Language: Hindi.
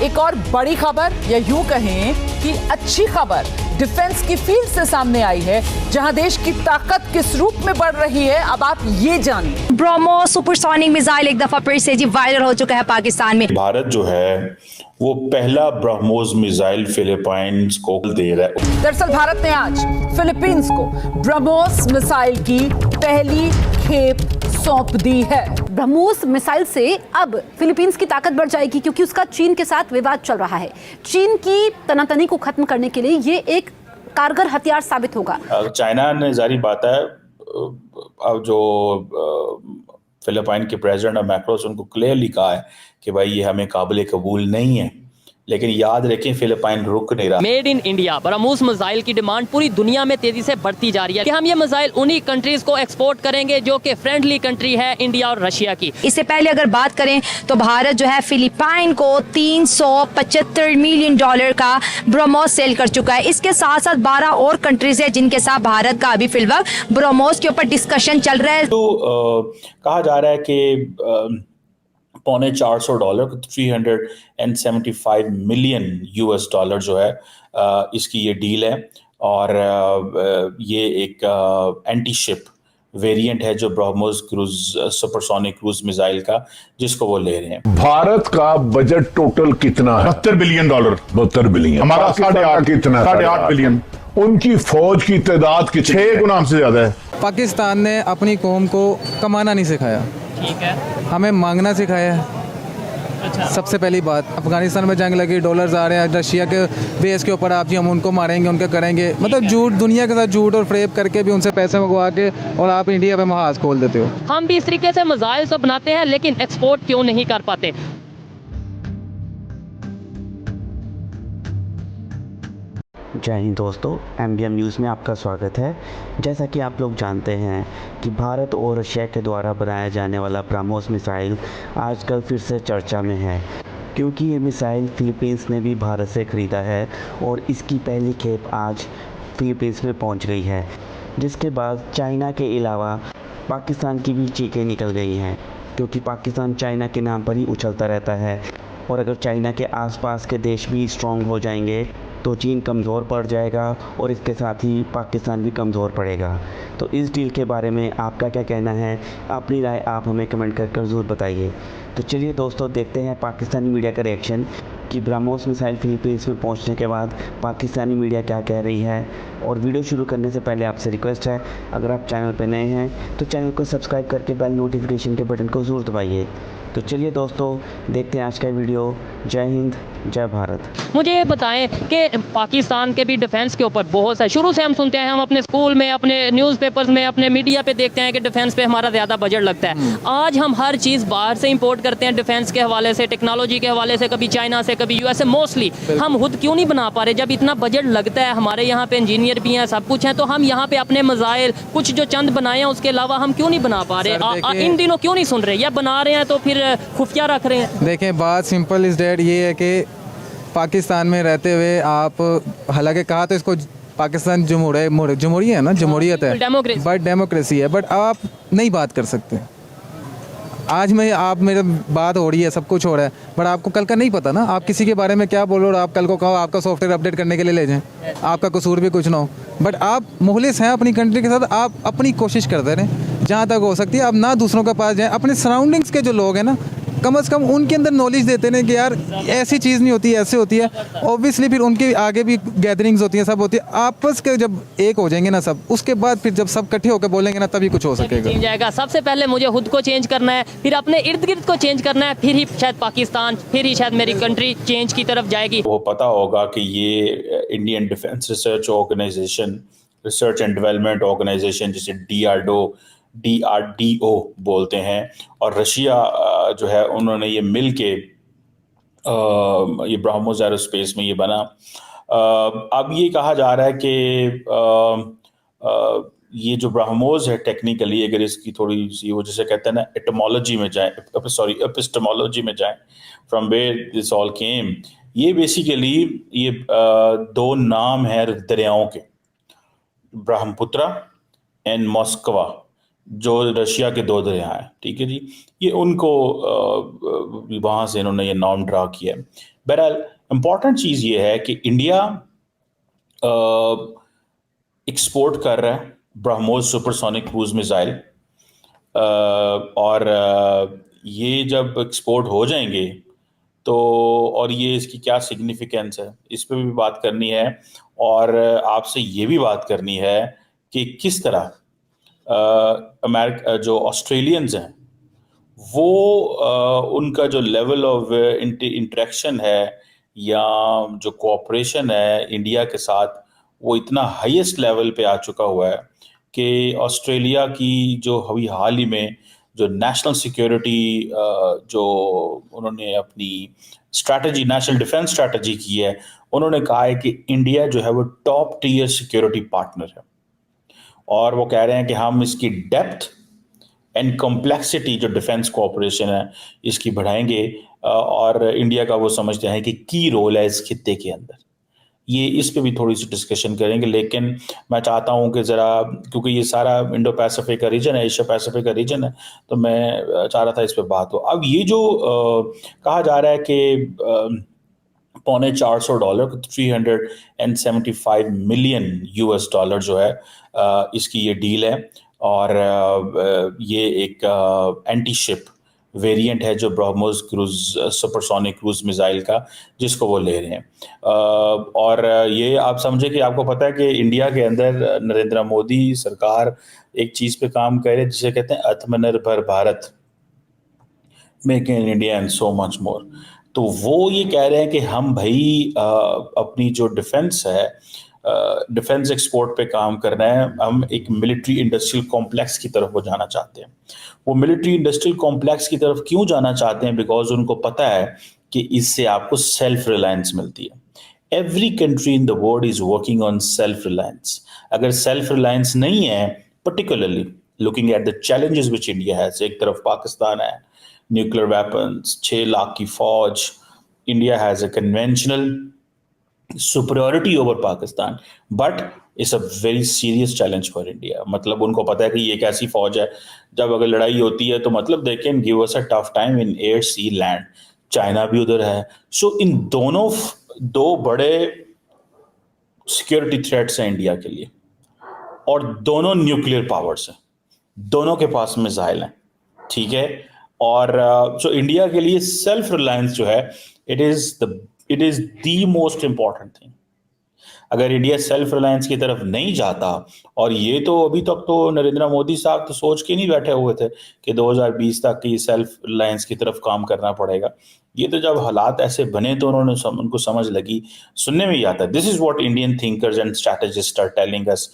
एक और बड़ी खबर या यूं कहें कि अच्छी खबर डिफेंस की फील्ड से सामने आई है, जहां देश की ताकत किस रूप में बढ़ रही है, अब आप ये जानिए। ब्रह्मोस सुपरसोनिक मिसाइल एक दफा फिर से जी वायरल हो चुका है पाकिस्तान में। भारत जो है वो पहला ब्रह्मोस मिसाइल फिलीपाइंस को दे रहा है। दरअसल भारत ने आज फिलीपींस को ब्रह्मोस मिसाइल की पहली खेप सौंप दी है। ब्रह्मोस मिसाइल से अब फिलीपींस की ताकत बढ़ जाएगी, क्योंकि उसका चीन के साथ विवाद चल रहा है। चीन की तनातनी को खत्म करने के लिए ये एक कारगर हथियार साबित होगा। चाइना ने जारी बात है, अब जो फिलीपाइन के प्रेसिडेंट मैक्रोस उनको क्लियरली कहा है कि भाई ये हमें काबिल कबूल नहीं है, लेकिन याद रखें फिलीपाइन रुक नहीं रहा। Made in India BrahMos missile की डिमांड पूरी दुनिया में तेजी से बढ़ती जा रही है कि हम ये मिसाइल उन्हीं कंट्रीज को एक्सपोर्ट करेंगे जो कि फ्रेंडली कंट्री है इंडिया और रशिया की। इससे पहले अगर बात करें तो भारत जो है फिलीपाइन को $375 मिलियन का ब्रह्मोस सेल कर चुका है। इसके साथ साथ 12 और कंट्रीज है जिनके साथ भारत का अभी फिलहाल ब्रह्मोस के ऊपर डिस्कशन चल रहा है। तो कहा जा रहा है कि $450 $375 मिलियन जो है इसकी ये डील है, और ये एक एंटी शिप वेरिएंट है जो BrahMos cruise supersonic cruise missile का, जिसको वो ले रहे हैं। भारत का बजट टोटल कितना है? $72 बिलियन। 72 बिलियन। हमारा 8.5 कितना? 8.5 बिलियन। उनकी फौज की तादाद की 6 गुना हमसे ज्यादा है। पाकिस्तान ने अपनी कौम को कमाना नहीं सिखाया, ठीक है, हमें मांगना सिखाया है। अच्छा। सबसे पहली बात, अफगानिस्तान में जंग लगी, डॉलर्स आ रहे हैं रशिया के बेस के ऊपर, आप जी हम उनको मारेंगे, उनके करेंगे, मतलब झूठ, दुनिया के साथ झूठ और फ्रेब करके भी उनसे पैसे मंगवा के और आप इंडिया पे महाज खोल देते हो। हम भी इस तरीके से मिसाइल तो बनाते हैं लेकिन एक्सपोर्ट क्यों नहीं कर पाते? जय हिंद दोस्तों, MBM न्यूज़ में आपका स्वागत है। जैसा कि आप लोग जानते हैं कि भारत और रशिया के द्वारा बनाया जाने वाला ब्रह्मोस मिसाइल आजकल फिर से चर्चा में है, क्योंकि ये मिसाइल फिलीपींस ने भी भारत से ख़रीदा है और इसकी पहली खेप आज फिलीपींस में पहुंच गई है, जिसके बाद चाइना के अलावा पाकिस्तान की भी चीखें निकल गई हैं, क्योंकि पाकिस्तान चाइना के नाम पर ही उछलता रहता है। और अगर चाइना के आसपास के देश भी स्ट्रॉन्ग हो जाएंगे तो चीन कमज़ोर पड़ जाएगा और इसके साथ ही पाकिस्तान भी कमज़ोर पड़ेगा। तो इस डील के बारे में आपका क्या कहना है? अपनी राय आप हमें कमेंट कर ज़रूर बताइए। तो चलिए दोस्तों, देखते हैं पाकिस्तानी मीडिया का रिएक्शन कि ब्रह्मोस मिसाइल फिलीपींस में पहुंचने के बाद पाकिस्तानी मीडिया क्या कह रही है। और वीडियो शुरू करने से पहले आपसे रिक्वेस्ट है, अगर आप चैनल पर नए हैं तो चैनल को सब्सक्राइब करके बेल नोटिफिकेशन के बटन को ज़रूर दबाइए। तो चलिए दोस्तों, देखते हैं आज का वीडियो। जय हिंद, जय भारत। मुझे ये बताएं कि पाकिस्तान के भी डिफेंस के ऊपर बहुत सारे, शुरू से हम सुनते हैं, हम अपने स्कूल में, अपने न्यूज़पेपर्स में, अपने मीडिया पे देखते हैं कि डिफेंस पे हमारा ज़्यादा बजट लगता है। आज हम हर चीज़ बाहर से इंपोर्ट करते हैं, डिफेंस के हवाले से, टेक्नोलॉजी के हवाले से, कभी चाइना से, कभी US से। मोस्टली हम खुद क्यों नहीं बना पा रहे? जब इतना बजट लगता है, हमारे यहाँ पे इंजीनियर भी हैं, सब कुछ है, तो हम यहाँ पे अपने मिसाइल कुछ जो चंद बनाए हैं उसके अलावा हम क्यों नहीं बना पा रहे? इन दिनों क्यों नहीं सुन रहे? या बना रहे हैं तो फिर खुफिया रख रहे हैं? देखें, बात सिंपल इज़ डेट ये है कि पाकिस्तान में रहते हुए आप, हालांकि कहा तो इसको पाकिस्तान जमहूरी है ना, जमहूरियत है, बट डेमोक्रेसी है, बट आप नहीं बात कर सकते। आज मैं आप मेरे बात हो रही है, सब कुछ हो रहा है, बट आपको कल का नहीं पता ना, आप किसी के बारे में क्या बोलो और आप कल को कहो आपका सॉफ्टवेयर अपडेट करने के लिए ले जाएं, आपका कसूर भी कुछ ना हो, बट आप मुखलिस हैं अपनी कंट्री के साथ, आप अपनी कोशिश करते रहें जहाँ तक हो सकती है। आप ना दूसरों के पास जाएं, अपने सराउंडिंग्स के जो लोग हैं ना, कम से कम उनके अंदर नॉलेज देते हैं कि यार ऐसी चीज़ नहीं होती, ऐसे होती है। ऑब्वियसली फिर उनके आगे भी गैदरिंग्स होती हैं, सब होती है, आपस के जब एक हो जाएंगे ना सब, उसके बाद फिर जब सब इकट्ठे होकर बोलेंगे ना, तभी कुछ हो सकेगा, चेंज आएगा। सबसे पहले मुझे खुद को चेंज करना है, फिर अपने इर्द गिर्द को चेंज करना है, फिर ही शायद पाकिस्तान, फिर ही शायद मेरी कंट्री चेंज की तरफ जाएगी। वो पता होगा कि ये Indian defence research organisation, research and development organisation, जिसे DRDO बोलते हैं, और रशिया जो है उन्होंने ये मिल के ये ब्रह्मोस एरोस्पेस में ये बना। अब ये कहा जा रहा है कि ये जो ब्रह्मोस है टेक्निकली, अगर इसकी थोड़ी सी वो जिसे कहते हैं ना एपिस्टेमोलॉजी में जाए, from where this all came, ये बेसिकली ये 2 नाम है दरियाओं के, ब्रह्मपुत्र एंड मॉस्कवा। जो रशिया के 2 दरिया हैं, ठीक है जी, ये उनको वहाँ से इन्होंने ये नॉर्म ड्रा किया है। बहरहाल इम्पॉर्टेंट चीज़ ये है कि इंडिया एक्सपोर्ट कर रहा है ब्रह्मोस सुपरसोनिक क्रूज मिसाइल, और ये जब एक्सपोर्ट हो जाएंगे तो, और ये इसकी क्या सिग्निफिकेंस है, इस पे भी बात करनी है। और आपसे ये भी बात करनी है कि किस तरह अमेरिका जो ऑस्ट्रेलियंस हैं वो उनका जो लेवल ऑफ इंटरेक्शन है या जो कोऑपरेशन है इंडिया के साथ, वो इतना हाईएस्ट लेवल पे आ चुका हुआ है कि ऑस्ट्रेलिया की जो अभी हाल ही में जो नेशनल सिक्योरिटी जो उन्होंने अपनी स्ट्रैटेजी, नेशनल डिफेंस स्ट्रैटेजी की है, उन्होंने कहा है कि इंडिया जो है वो टॉप टियर सिक्योरिटी पार्टनर है, और वो कह रहे हैं कि हम इसकी डेप्थ एंड कॉम्प्लेक्सिटी जो डिफेंस कोऑपरेशन है इसकी बढ़ाएंगे, और इंडिया का वो समझते हैं कि की रोल है इस खित्ते के अंदर। ये इस पे भी थोड़ी सी डिस्कशन करेंगे, लेकिन मैं चाहता हूं कि ज़रा, क्योंकि ये सारा इंडो पैसिफिक का रीजन है, एशिया पैसिफिक का रीजन है, तो मैं चाह रहा था इस पे बात हो। अब ये जो कहा जा रहा है कि $450 $375 मिलियन US जो है इसकी ये डील है, और ये एक एंटी शिप वेरिएंट है जो BrahMos cruise supersonic cruise missile का, जिसको वो ले रहे हैं। और ये आप समझे कि आपको पता है कि इंडिया के अंदर नरेंद्र मोदी सरकार एक चीज़ पे काम कर रही है जिसे कहते हैं आत्मनिर्भर Bharat, make in India and so much more. तो वो ये कह रहे हैं कि हम भाई अपनी जो डिफेंस है, डिफेंस एक्सपोर्ट पे काम करना है, हम एक मिलिट्री इंडस्ट्रियल कॉम्प्लेक्स की तरफ वो जाना चाहते हैं। वो मिलिट्री इंडस्ट्रियल कॉम्प्लेक्स की तरफ क्यों जाना चाहते हैं? बिकॉज उनको पता है कि इससे आपको सेल्फ रिलायंस मिलती है। Every country in the world is working on self reliance. अगर सेल्फ रिलायंस नहीं है, particularly looking at the challenges which India has, एक तरफ पाकिस्तान है, न्यूक्लियर वेपन्स, 6 लाख की फौज, India has a conventional superiority over Pakistan, but it's a very serious challenge for India। मतलब उनको पता है कि ये एक ऐसी फौज है, जब अगर लड़ाई होती है तो मतलब they can give us a tough time in air, sea, land। China भी उधर है। सो इन दोनों 2 बड़े सिक्योरिटी थ्रेट्स हैं इंडिया के लिए, और दोनों न्यूक्लियर पावर्स हैं, दोनों के पास मिसाइल हैं, ठीक है। और सो इंडिया के लिए सेल्फ रिलायंस जो है, it is the most important thing. अगर इंडिया सेल्फ रिलायंस की तरफ नहीं जाता, और ये तो अभी तक तो नरेंद्र मोदी साहब तो सोच के नहीं बैठे हुए थे कि 2020 तक की सेल्फ रिलायंस की तरफ काम करना पड़ेगा, ये तो जब हालात ऐसे बने तो उनको समझ लगी। सुनने में ही आता है, this is what Indian thinkers and strategist are telling us